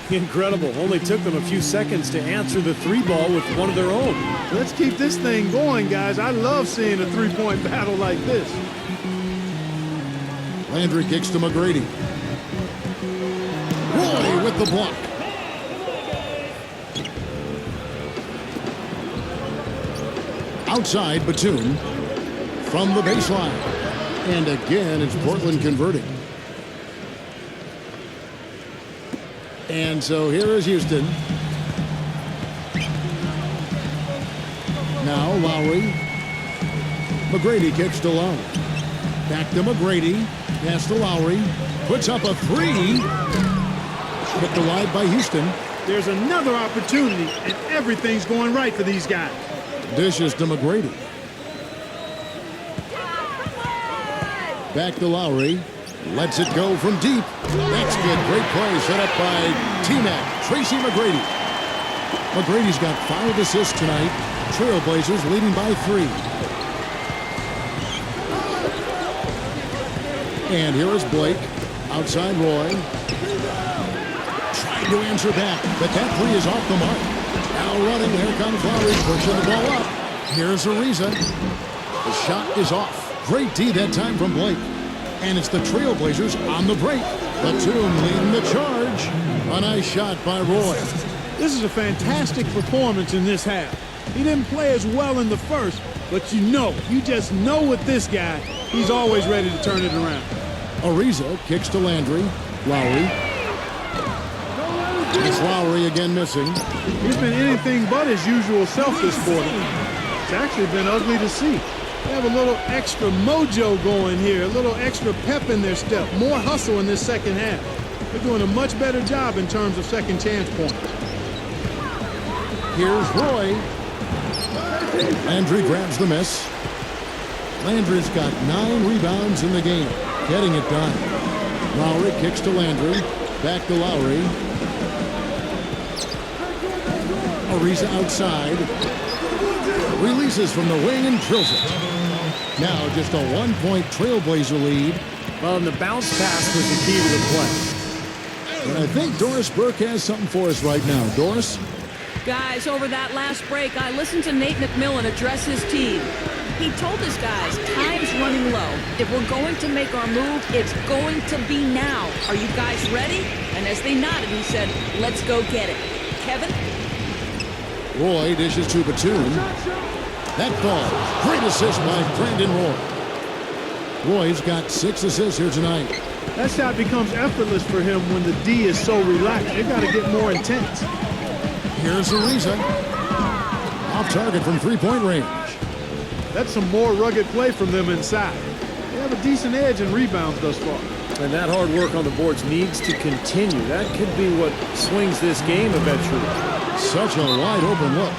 Incredible. Only took them a few seconds to answer the 3-ball with one of their own. Let's keep this thing going, guys. I love seeing a 3-point battle like this. Landry kicks to McGrady. Roy with the block. Outside, Batum from the baseline. And again, it's Portland converting. And so here is Houston. Now Lowry. McGrady kicks to Lowry. Back to McGrady. Pass to Lowry. Puts up a 3. Kicked wide by Houston. There's another opportunity, and everything's going right for these guys. Dishes to McGrady. Back to Lowry. Lets it go from deep. That's good. Great play set up by T-Mac, Tracy McGrady. McGrady's got 5 assists tonight. Trailblazers leading by 3. And here is Blake. Outside Roy. Trying to answer back, but that 3 is off the mark. Now running. Here comes Lowry pushing the ball up. Here's Ariza. The shot is off. Great D that time from Blake. And it's the Trailblazers on the break. Batum leading the charge. A nice shot by Roy. This is a fantastic performance in this half. He didn't play as well in the first, but you just know with this guy, he's always ready to turn it around. Ariza kicks to Landry. Lowry. It's Lowry again missing. He's been anything but his usual self this quarter. It's actually been ugly to see. They have a little extra mojo going here, a little extra pep in their step, more hustle in this second half. They're doing a much better job in terms of second chance points. Here's Roy. Landry grabs the miss. Landry's got 9 rebounds in the game, getting it done. Lowry kicks to Landry. Back to Lowry. Ariza outside. Releases from the wing and drills it. Now just a 1-point Trailblazer lead. Well, and the bounce pass was the key to the play. And I think Doris Burke has something for us right now. Doris? Guys, over that last break, I listened to Nate McMillan address his team. He told his guys, time's running low. If we're going to make our move, it's going to be now. Are you guys ready? And as they nodded, he said, let's go get it. Kevin? Roy dishes to Batum. That ball. Great assist by Brandon Roy. Roy's got 6 assists here tonight. That shot becomes effortless for him when the D is so relaxed. They've got to get more intense. Here's Ariza. Off target from 3-point range. That's some more rugged play from them inside. They have a decent edge in rebounds thus far. And that hard work on the boards needs to continue. That could be what swings this game eventually. Such a wide open look.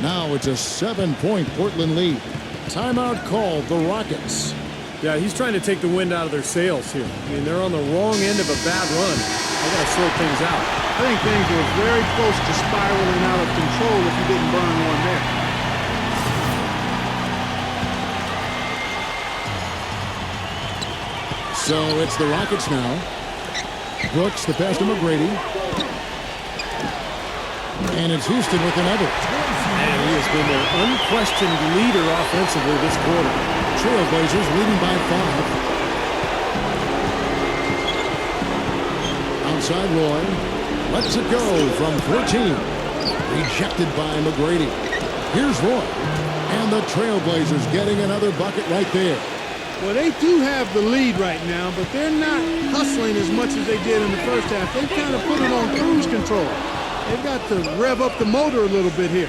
Now it's a 7-point Portland lead. Timeout called the Rockets. Yeah, he's trying to take the wind out of their sails here. I mean, they're on the wrong end of a bad run. They got to sort things out. I think things were very close to spiraling out of control if you didn't burn one there. So it's the Rockets now. Brooks, the pass to McGrady. And it's Houston with another. And he has been their unquestioned leader offensively this quarter. Trailblazers leading by 5. Outside Roy. Lets it go from 14. Rejected by McGrady. Here's Roy. And the Trailblazers getting another bucket right there. Well, they do have the lead right now, but they're not hustling as much as they did in the first half. They kind of put it on cruise control. They've got to rev up the motor a little bit here.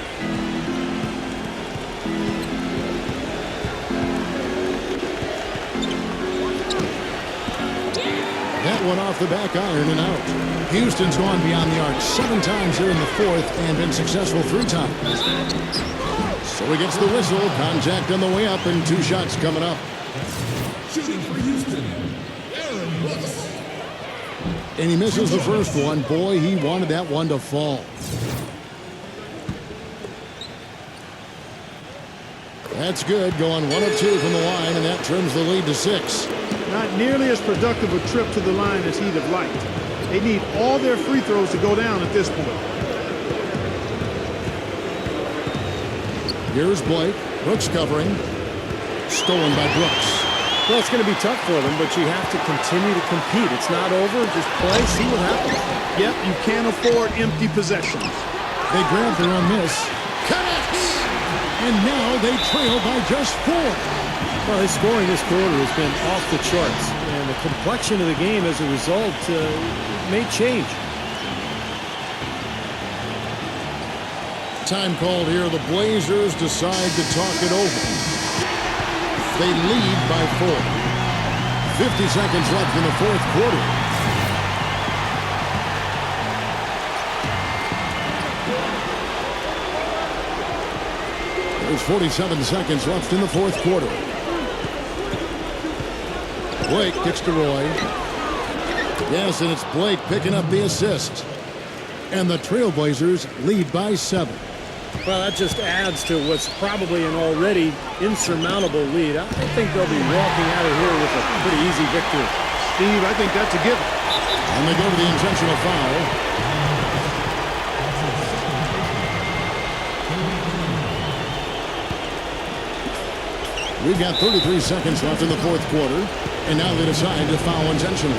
That one off the back iron and out. Houston's gone beyond the arc 7 times here in the fourth and been successful 3 times. So he gets the whistle. Contact on the way up and 2 shots coming up. Shooting for Houston, Aaron Brooks. And he misses the first one. Boy, he wanted that one to fall. That's good. Going 1 of 2 from the line, and that trims the lead to 6. Not nearly as productive a trip to the line as he'd have liked. They need all their free throws to go down at this point. Here's Blake. Brooks covering. Stolen by Brooks. Well, it's going to be tough for them, but you have to continue to compete. It's not over. Just play, see what happens. Yep, you can't afford empty possessions. They grab their own miss. Connects! And now they trail by just 4. Well, his scoring this quarter has been off the charts, and the complexion of the game as a result may change. Time called here. The Blazers decide to talk it over. They lead by 4. 50 seconds left in the fourth quarter. There's 47 seconds left in the fourth quarter. Blake kicks to Roy. Yes, and it's Blake picking up the assist. And the Trailblazers lead by 7. Well, that just adds to what's probably an already insurmountable lead. I think they'll be walking out of here with a pretty easy victory. Steve, I think that's a given. And they go to the intentional foul. We've got 33 seconds left in the fourth quarter, and now they decide to foul intentionally.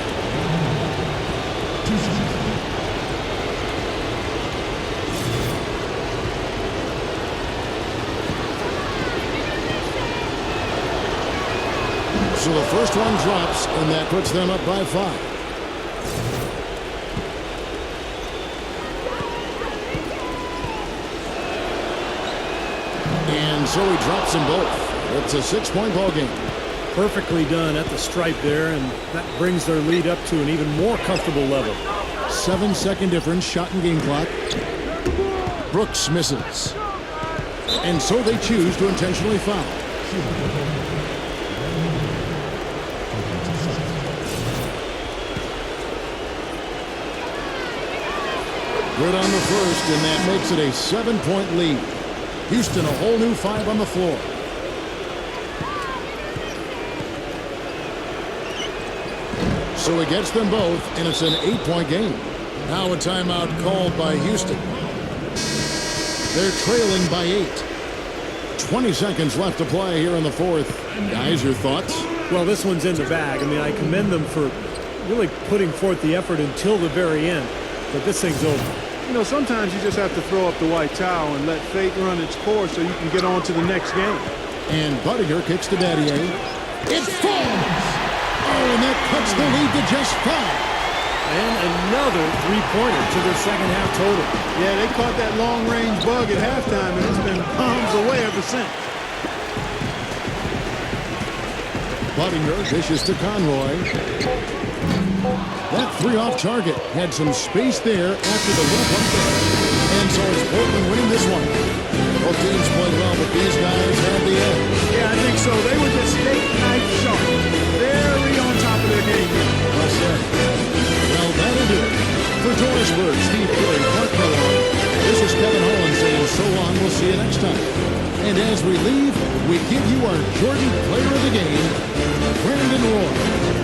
So the first one drops, and that puts them up by 5. And so he drops them both. It's a 6-point ball game. Perfectly done at the stripe there, and that brings their lead up to an even more comfortable level. 7-second difference, shot and game clock. Brooks misses. And so they choose to intentionally foul. Good on the first, and that makes it a 7-point lead. Houston a whole new 5 on the floor. So he gets them both, and it's an 8-point game. Now a timeout called by Houston. They're trailing by 8. 20 seconds left to play here in the fourth. Guys, your thoughts? Well, this one's in the bag. I mean, I commend them for really putting forth the effort until the very end. But this thing's over. You know, sometimes you just have to throw up the white towel and let fate run its course so you can get on to the next game. And Buttiger kicks to Daddier. It falls! Oh, and that cuts the lead to just 5. And another three-pointer to their second half total. Yeah, they caught that long-range bug at halftime, and it's been palms away ever since. Buttiger dishes to Conroy. That 3 off target had some space there after the little pump there. And so it's Portland winning this one. Both teams played well, but these guys had the edge. Yeah, I think so. They were just steak knife sharp. Very on top of their game here. Well said. Well, that'll do it. For Doris Bird, Steve Curry, Clark Kellogg, this is Kevin Holland saying so long. We'll see you next time. And as we leave, we give you our Jordan Player of the Game, Brandon Roy.